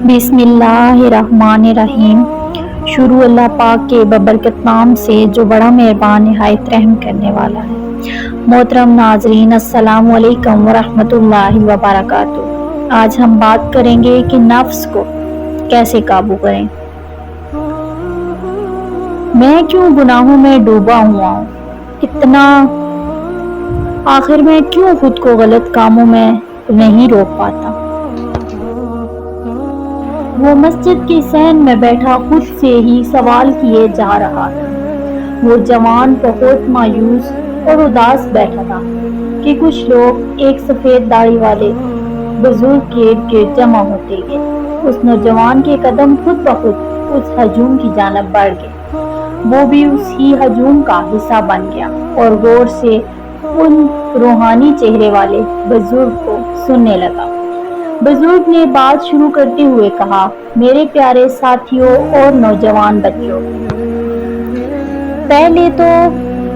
بسم اللہ الرحمن الرحیم۔ شروع اللہ پاک کے ببرکت نام سے جو بڑا مہربان نہایت رحم کرنے والا ہے۔ محترم ناظرین، السلام علیکم ورحمۃ اللہ وبرکاتہ۔ آج ہم بات کریں گے کہ نفس کو کیسے قابو کریں۔ میں کیوں گناہوں میں ڈوبا ہوا ہوں؟ آخر میں کیوں خود کو غلط کاموں میں نہیں روک پاتا؟ وہ مسجد کے صحن میں بیٹھا خود سے ہی سوال کیے جا رہا تھا۔ وہ جوان بہت مایوس اور اداس بیٹھا تھا کہ کچھ لوگ ایک سفید داڑھی والے بزرگ کے گرد جمع ہوتے گئے۔ اس نوجوان کے قدم خود بخود اس ہجوم کی جانب بڑھ گئے۔ وہ بھی اسی ہجوم کا حصہ بن گیا اور غور سے ان روحانی چہرے والے بزرگ کو سننے لگا۔ بزرگ نے بات شروع کرتے ہوئے کہا، میرے پیارے ساتھیوں اور نوجوان بچوں، پہلے تو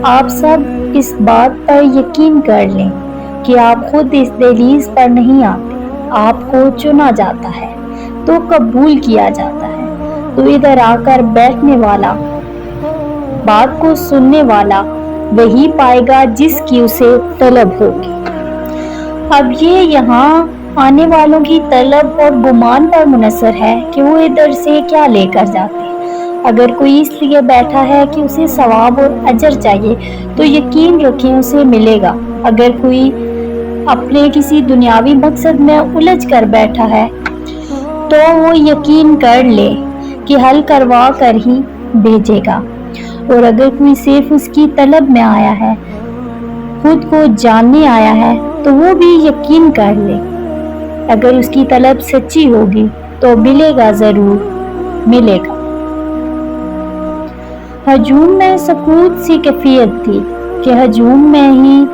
آپ سب اس بات پر یقین کر لیں کہ آپ خود اس دہلیز پر نہیں آتے۔ آپ کو چنا جاتا ہے تو قبول کیا جاتا ہے، تو ادھر آ کر بیٹھنے والا، بات کو سننے والا وہی پائے گا جس کی اسے طلب ہوگی۔ اب یہ یہاں آنے والوں کی طلب اور گمان پر منحصر ہے کہ وہ ادھر سے کیا لے کر جاتے ہیں۔ اگر کوئی اس لیے بیٹھا ہے کہ اسے ثواب اور اجر چاہیے تو یقین رکھیں اسے ملے گا۔ اگر کوئی اپنے کسی دنیاوی مقصد میں الجھ کر بیٹھا ہے تو وہ یقین کر لے کہ حل کروا کر ہی بھیجے گا۔ اور اگر کوئی صرف اس کی طلب میں آیا ہے، خود کو جاننے آیا ہے، تو وہ بھی یقین کر لے اگر اس کی طلب سچی ہوگی تو ملے گا، ضرور ملے گا۔ ہجوم میں سکوت سی کیفیت تھی کہ ہجوم میں ہی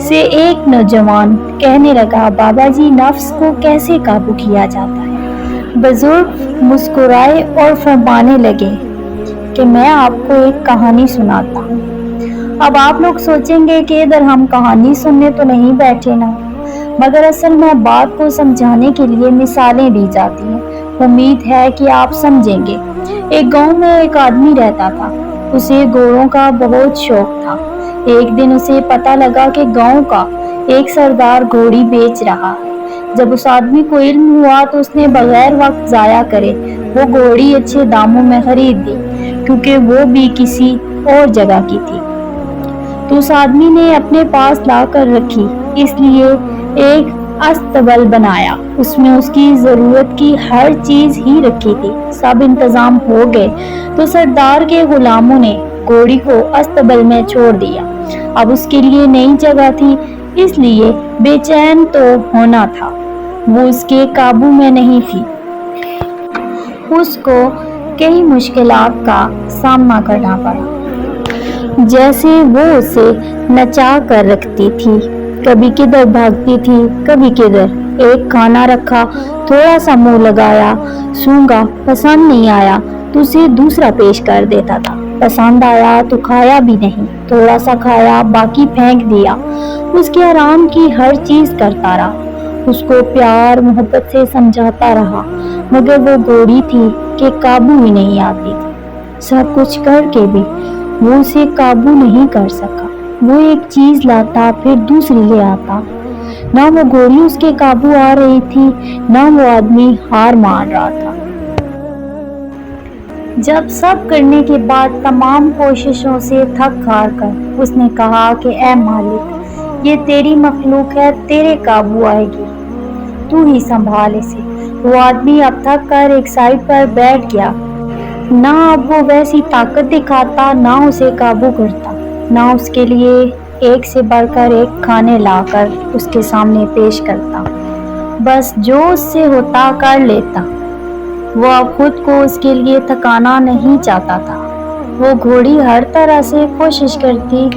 سے ایک نوجوان کہنے لگا، بابا جی، نفس کو کیسے قابو کیا جاتا ہے؟ بزرگ مسکرائے اور فرمانے لگے کہ میں آپ کو ایک کہانی سناتا ہوں۔ اب آپ لوگ سوچیں گے کہ ادھر ہم کہانی سننے تو نہیں بیٹھے نا، مگر اصل میں بات کو سمجھانے کے لیے مثالیں دی جاتی ہیں۔ امید ہے کہ آپ سمجھیں گے۔ ایک گاؤں میں ایک آدمی رہتا تھا۔ اسے گھوڑوں کا بہت شوق تھا۔ ایک دن اسے پتہ لگا کہ گاؤں کا ایک سردار گھوڑی بیچ رہا ہے۔ جب اس آدمی کو علم ہوا تو اس نے بغیر وقت ضائع کرے وہ گھوڑی اچھے داموں میں خرید لی، کیونکہ وہ بھی کسی اور جگہ کی تھی۔ تو اس آدمی نے اپنے پاس لا کر رکھی، اس لیے ایک استبل بنایا۔ اس میں اس کی ضرورت کی ہر چیز ہی رکھی تھی۔ سب انتظام ہو گئے تو سردار کے غلاموں نے گھوڑی کو استبل میں چھوڑ دیا۔ اب اس کے لیے نئی جگہ تھی، اس لیے بے چین تو ہونا تھا۔ وہ اس کے قابو میں نہیں تھی۔ اس کو کئی مشکلات کا سامنا کرنا پڑا، جیسے وہ اسے نچا کر رکھتی تھی، کبھی کدھر بھاگتی تھی، کبھی کدھر۔ ایک کھانا رکھا، تھوڑا سا منہ لگایا، سونگا، پسند نہیں آیا تو اسے دوسرا پیش کر دیتا تھا۔ پسند آیا تو کھایا بھی نہیں، تھوڑا سا کھایا، باقی پھینک دیا۔ اس کے آرام کی ہر چیز کرتا رہا، اس کو پیار محبت سے سمجھاتا رہا، مگر وہ گھوڑی تھی کہ قابو ہی نہیں آتی تھی۔ سب کچھ کر کے بھی وہ اسے قابو نہیں کر سکا۔ وہ ایک چیز لاتا پھر دوسری لے آتا، نہ وہ گھوڑی اس کے قابو آ رہی تھی، نہ وہ آدمی ہار مان رہا تھا۔ جب سب کرنے کے بعد تمام کوششوں سے تھک ہار کر اس نے کہا کہ اے مالک، یہ تیری مخلوق ہے، تیرے قابو آئے گی، تو ہی سنبھال اسے۔ وہ آدمی اب تھک کر ایک سائیڈ پر بیٹھ گیا۔ نہ اب وہ ویسی طاقت دکھاتا، نہ اسے قابو کرتا، نہ اس کے لیے ایک سے بڑھ کر ایک کھانے لا کر اس کے سامنے پیش کرتا، بس جو اس سے ہوتا کر لیتا۔ وہ اب خود کو اس کے لیے تھکانا نہیں چاہتا تھا۔ وہ گھوڑی ہر طرح سے کوشش کرتی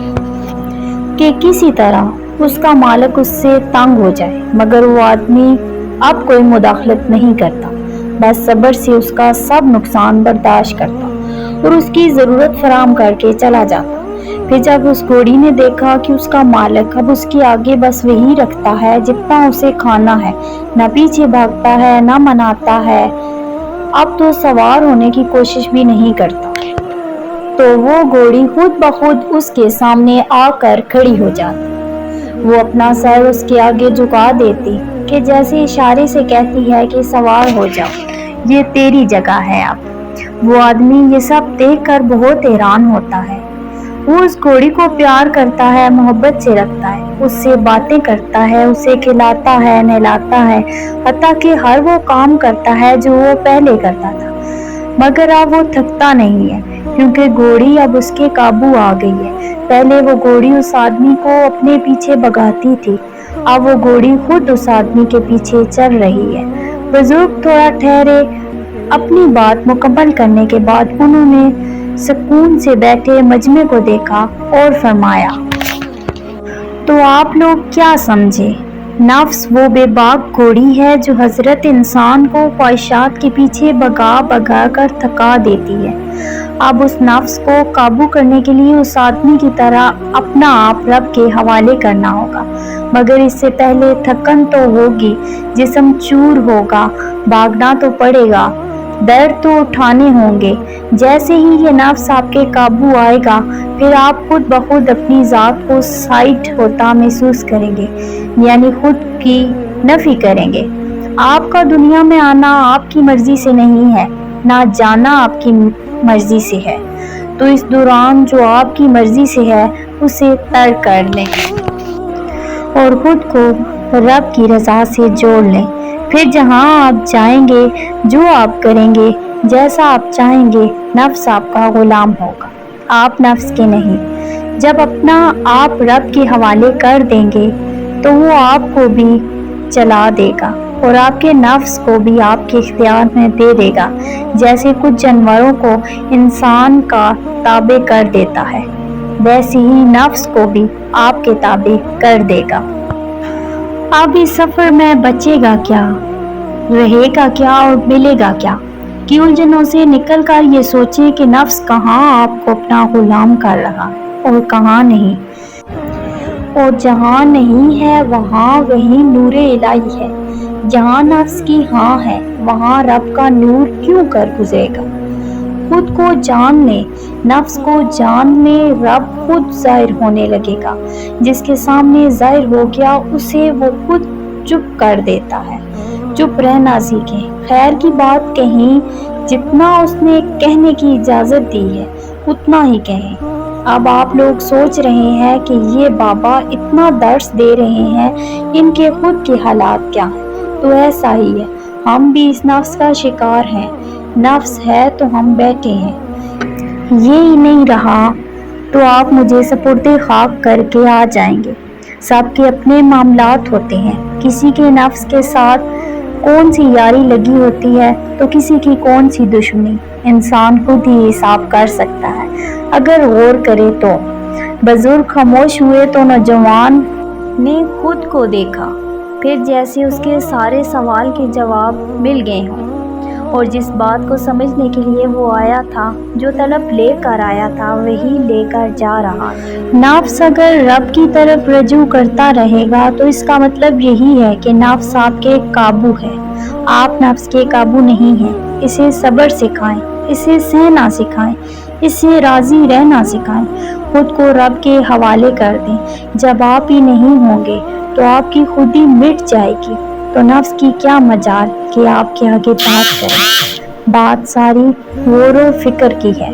کہ کسی طرح اس کا مالک اس سے تنگ ہو جائے، مگر وہ آدمی اب کوئی مداخلت نہیں کرتا، بس صبر سے اس کا سب نقصان برداشت کرتا اور اس کی ضرورت فراہم کر کے چلا جاتا۔ پھر جب اس گھوڑی نے دیکھا کہ اس کا مالک اب اس کے آگے بس وہی رکھتا ہے جتنا اسے کھانا ہے، نہ پیچھے بھاگتا ہے نہ مناتا ہے، اب تو سوار ہونے کی کوشش بھی نہیں کرتا، تو وہ گھوڑی خود بخود اس کے سامنے آ کر کھڑی ہو جاتی۔ وہ اپنا سر اس کے آگے جھکا دیتی کہ جیسے اشارے سے کہتی ہے کہ سوار ہو جاؤ، یہ تیری جگہ ہے اب۔ وہ آدمی یہ سب دیکھ کر بہت حیران ہوتا ہے۔ وہ اس گھوڑی کو پیار کرتا ہے، محبت سے رکھتا ہے، اس سے باتیں کرتا ہے، اسے کھلاتا ہے، نہلاتا ہے، حتیٰ کہ ہر وہ کام کرتا ہے جو وہ پہلے کرتا تھا، مگر اب وہ تھکتا نہیں ہے کیونکہ گھوڑی اب اس کے قابو آ گئی ہے۔ پہلے وہ گھوڑی اس آدمی کو اپنے پیچھے بھگاتی تھی، اب وہ گھوڑی خود اس آدمی کے پیچھے چل رہی ہے۔ بزرگ تھوڑا ٹھہرے۔ اپنی بات مکمل کرنے کے بعد انہوں نے سکون سے بیٹھے مجمع کو دیکھا اور فرمایا، تو آپ لوگ کیا سمجھے؟ نفس وہ بے باک گھوڑی ہے جو حضرت انسان کو خواہشات کے پیچھے بھگا بھگا کر تھکا دیتی ہے۔ اب اس نفس کو قابو کرنے کے لیے اس آدمی کی طرح اپنا آپ رب کے حوالے کرنا ہوگا، مگر اس سے پہلے تھکن تو ہوگی، جسم چور ہوگا، بھاگنا تو پڑے گا، درد تو اٹھانے ہوں گے۔ جیسے ہی یہ نفس آپ کے قابو آئے گا، پھر آپ خود بخود اپنی ذات کو سائٹ ہوتا محسوس کریں گے، یعنی خود کی نفی کریں گے۔ آپ کا دنیا میں آنا آپ کی مرضی سے نہیں ہے، نہ جانا آپ کی مرضی سے ہے، تو اس دوران جو آپ کی مرضی سے ہے اسے ترک کر لیں اور خود کو رب کی رضا سے جوڑ لیں۔ پھر جہاں آپ جائیں گے، جو آپ کریں گے، جیسا آپ چاہیں گے، نفس آپ کا غلام ہوگا، آپ نفس کے نہیں۔ جب اپنا آپ رب کے حوالے کر دیں گے تو وہ آپ کو بھی چلا دے گا اور آپ کے نفس کو بھی آپ کے اختیار میں دے دے گا، جیسے کچھ جانوروں کو انسان کا تابع کر دیتا ہے، ویسے ہی نفس کو بھی آپ کے تابع کر دے گا۔ اب اس سفر میں بچے گا کیا، رہے گا کیا اور ملے گا کیا؟ کی الجھنوں سے نکل کر یہ سوچیں کہ نفس کہاں آپ کو اپنا غلام کر رہا ہے اور کہاں نہیں، اور جہاں نہیں ہے وہاں وہی نور الہی ہے۔ جہاں نفس کی ہاں ہے وہاں رب کا نور کیوں کر گزرے گا؟ خود کو جان لیں، نفس کو جان لیں، رب خود ظاہر ہونے لگے گا۔ جس کے سامنے ظاہر ہو گیا اسے وہ خود چپ کر دیتا ہے۔ چپ رہنا سیکھیں، خیر کی بات کہیں، جتنا اس نے کہنے کی اجازت دی ہے اتنا ہی کہیں۔ اب آپ لوگ سوچ رہے ہیں کہ یہ بابا اتنا درس دے رہے ہیں، ان کے خود کے حالات کیا ہیں؟ تو ایسا ہی ہے، ہم بھی اس نفس کا شکار ہیں۔ نفس ہے تو ہم بیٹھے ہیں، یہ ہی نہیں رہا تو آپ مجھے سپرد خاک کر کے آ جائیں گے۔ سب کے اپنے معاملات ہوتے ہیں، کسی کے نفس کے ساتھ کون سی یاری لگی ہوتی ہے تو کسی کی کون سی دشمنی، انسان خود ہی حساب کر سکتا ہے اگر غور کرے تو۔ بزرگ خاموش ہوئے تو نوجوان نے خود کو دیکھا، پھر جیسے اس کے سارے سوال کے جواب مل گئے ہوں، اور جس بات کو سمجھنے کے لیے وہ آیا تھا، جو طلب لے کر آیا تھا، وہی لے کر جا رہا۔ نفس اگر رب کی طرف رجوع کرتا رہے گا تو اس کا مطلب یہی ہے کہ نفس آپ کے قابو ہے، آپ نفس کے قابو نہیں ہیں۔ اسے صبر سکھائیں، اسے سہنا سکھائیں، اس سے راضی رہنا سکھائیں، خود کو رب کے حوالے کر دیں۔ جب آپ ہی نہیں ہوں گے تو آپ کی خودی مٹ جائے گی، تو نفس کی کیا مجال کہ آپ کے آگے بات کرے۔ بات ساری غور و فکر کی ہے۔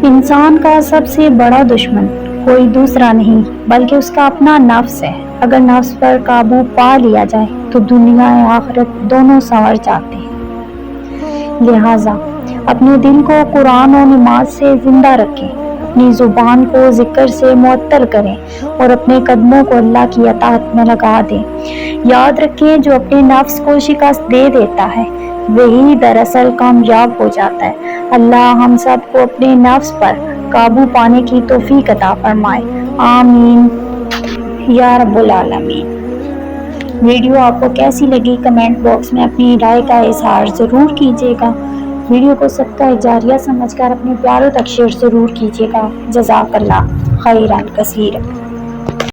انسان کا سب سے بڑا دشمن کوئی دوسرا نہیں بلکہ اس کا اپنا نفس ہے۔ اگر نفس پر قابو پا لیا جائے تو دنیا و آخرت دونوں سنور جاتے ہیں۔ لہٰذا اپنے دل کو قرآن و نماز سے زندہ رکھیں، اپنی زبان کو ذکر سے معطر کریں اور اپنے قدموں کو اللہ کی اطاعت میں لگا دیں۔ یاد رکھیں، جو اپنے نفس کو شکست دے دیتا ہے وہی دراصل کامیاب ہو جاتا ہے۔ اللہ ہم سب کو اپنے نفس پر قابو پانے کی توفیق عطا فرمائے، آمین یا رب العالمین۔ ویڈیو آپ کو کیسی لگی کمنٹ باکس میں اپنی رائے کا اظہار ضرور کیجیے گا۔ ویڈیو کو صدقہ جاریہ سمجھ کر اپنے پیاروں تک شیئر ضرور کیجیے گا۔ جزاک اللہ خیرا کثیرا۔